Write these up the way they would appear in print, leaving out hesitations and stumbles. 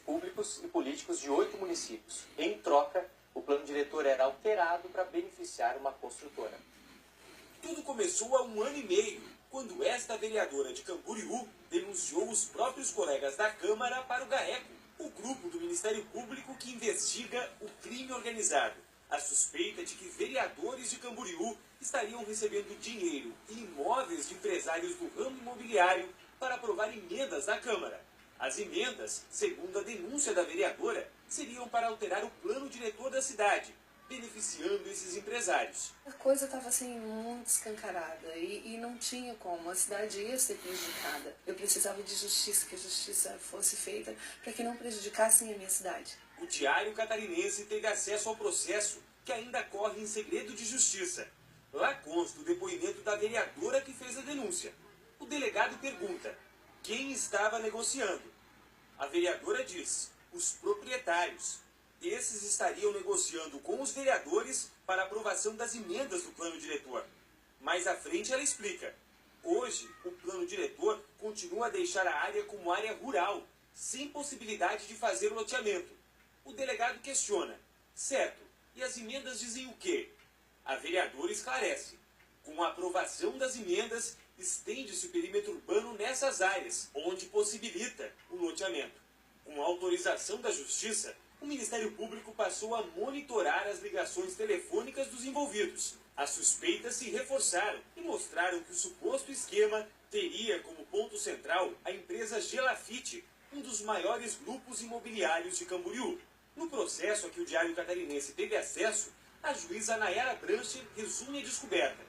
públicos e políticos de 8 municípios. Em troca, o plano diretor era alterado para beneficiar uma construtora. Tudo começou há 1 ano e meio, quando esta vereadora de Camboriú denunciou os próprios colegas da Câmara para o GAECO, o grupo do Ministério Público que investiga o crime organizado. A suspeita de que vereadores de Camboriú estariam recebendo dinheiro e imóveis de empresários do ramo imobiliário para aprovar emendas da Câmara. As emendas, segundo a denúncia da vereadora, seriam para alterar o plano diretor da cidade, beneficiando esses empresários. A coisa estava assim muito escancarada e não tinha como, a cidade ia ser prejudicada. Eu precisava de justiça, que a justiça fosse feita para que não prejudicassem a minha cidade. O Diário Catarinense teve acesso ao processo, que ainda corre em segredo de justiça. Lá consta o depoimento da vereadora que fez a denúncia. O delegado pergunta: quem estava negociando? A vereadora diz: os proprietários. Esses estariam negociando com os vereadores para a aprovação das emendas do plano diretor. Mais à frente ela explica: hoje o plano diretor continua a deixar a área como área rural, sem possibilidade de fazer loteamento. O delegado questiona: certo, e as emendas dizem o quê? A vereadora esclarece: com a aprovação das emendas, estende-se o perímetro urbano nessas áreas, onde possibilita o loteamento. Com a autorização da Justiça, o Ministério Público passou a monitorar as ligações telefônicas dos envolvidos. As suspeitas se reforçaram e mostraram que o suposto esquema teria como ponto central a empresa Gelafite, um dos maiores grupos imobiliários de Camboriú. No processo a que o Diário Catarinense teve acesso, a juíza Nayara Brancher resume a descoberta.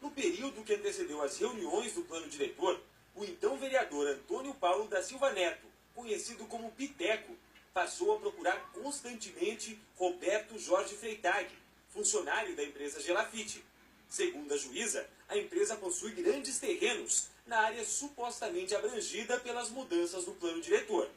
No período que antecedeu as reuniões do plano diretor, o então vereador Antônio Paulo da Silva Neto, conhecido como Piteco, passou a procurar constantemente Roberto Jorge Freitag, funcionário da empresa Gelafite. Segundo a juíza, a empresa possui grandes terrenos na área supostamente abrangida pelas mudanças do plano diretor.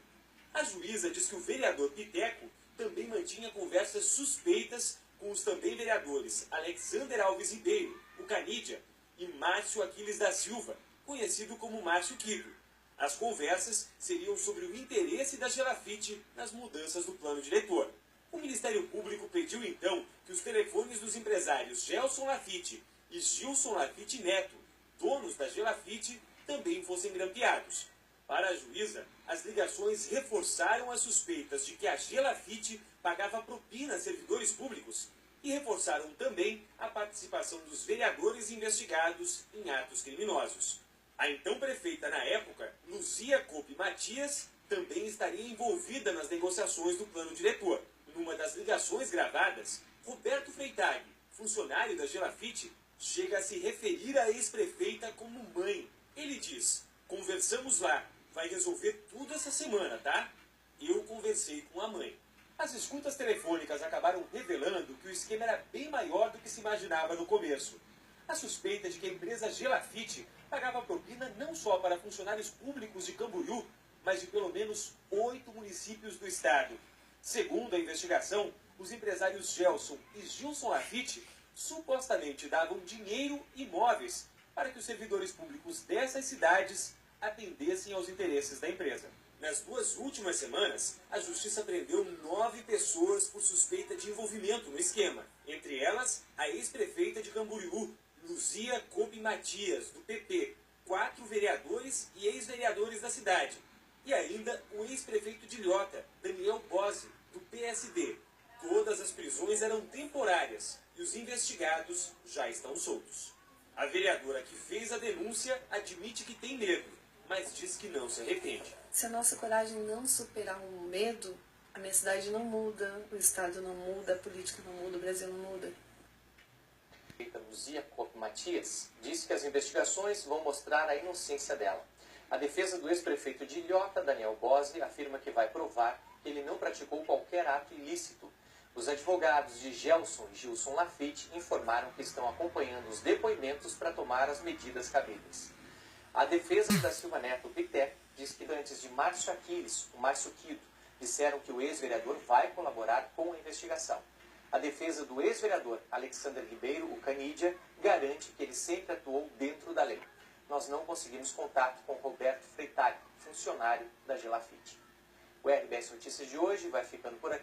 A juíza diz que o vereador Piteco também mantinha conversas suspeitas com os também vereadores Alexander Alves Ribeiro, o Canídia, e Márcio Aquiles da Silva, conhecido como Márcio Quito. As conversas seriam sobre o interesse da Gelafite nas mudanças do plano diretor. O Ministério Público pediu então que os telefones dos empresários Gelson Lafite e Gilson Lafite Neto, donos da Gelafite, também fossem grampeados. Para a juíza, as ligações reforçaram as suspeitas de que a Gelafite pagava propina a servidores públicos e reforçaram também a participação dos vereadores investigados em atos criminosos. A então prefeita na época, Luzia Coupe Matias, também estaria envolvida nas negociações do plano diretor. Numa das ligações gravadas, Roberto Freitag, funcionário da Gelafite, chega a se referir à ex-prefeita como mãe. Ele diz: conversamos lá, vai resolver tudo essa semana, tá? Eu conversei com a mãe. As escutas telefônicas acabaram revelando que o esquema era bem maior do que se imaginava no começo. A suspeita de que a empresa Gelafite pagava propina não só para funcionários públicos de Camboriú, mas de pelo menos 8 municípios do estado. Segundo a investigação, os empresários Gelson e Gilson Lafite supostamente davam dinheiro e imóveis para que os servidores públicos dessas cidades atendessem aos interesses da empresa. Nas 2 últimas semanas, a Justiça prendeu 9 pessoas por suspeita de envolvimento no esquema. Entre elas, a ex-prefeita de Camboriú, Luzia Coupe Matias, do PP, 4 vereadores e ex-vereadores da cidade. E ainda o ex-prefeito de Ilhota, Daniel Bose, do PSD. Todas as prisões eram temporárias e os investigados já estão soltos. A vereadora que fez a denúncia admite que tem medo, mas diz que não se arrepende. Se a nossa coragem não superar o medo, a minha cidade não muda, o estado não muda, a política não muda, o Brasil não muda. A Luzia Coupe Matias disse que as investigações vão mostrar a inocência dela. A defesa do ex-prefeito de Ilhota, Daniel Bose, afirma que vai provar que ele não praticou qualquer ato ilícito. Os advogados de Gelson e Gilson Lafite informaram que estão acompanhando os depoimentos para tomar as medidas cabíveis. A defesa da Silva Neto Pité diz que antes de Márcio Aquiles, o Márcio Quito, disseram que o ex-vereador vai colaborar com a investigação. A defesa do ex-vereador Alexander Ribeiro, o Canídia, garante que ele sempre atuou dentro da lei. Nós não conseguimos contato com Roberto Freitag, funcionário da Gelafite. O RBS Notícias de hoje vai ficando por aqui.